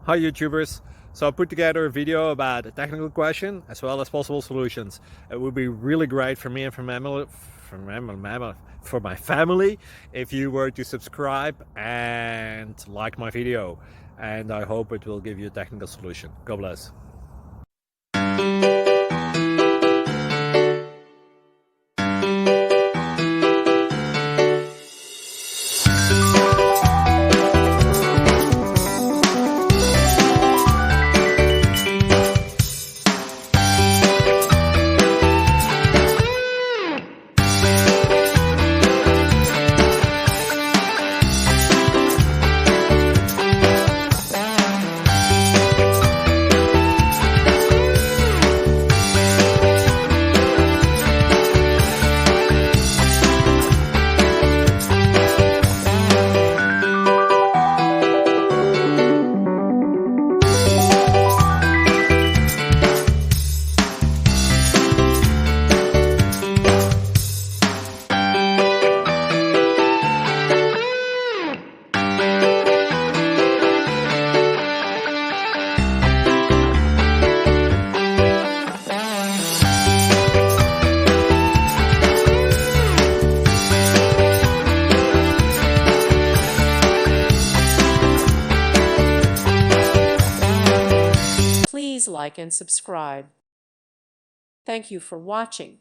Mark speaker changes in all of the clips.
Speaker 1: Hi YouTubers! So I put together a video about a technical question as well as possible solutions. It would be really great for me and for my family if you were to subscribe and like my video, and I hope it will give you a technical solution. God bless.
Speaker 2: Please like and subscribe. Thank you for watching.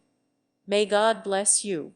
Speaker 2: May God bless you.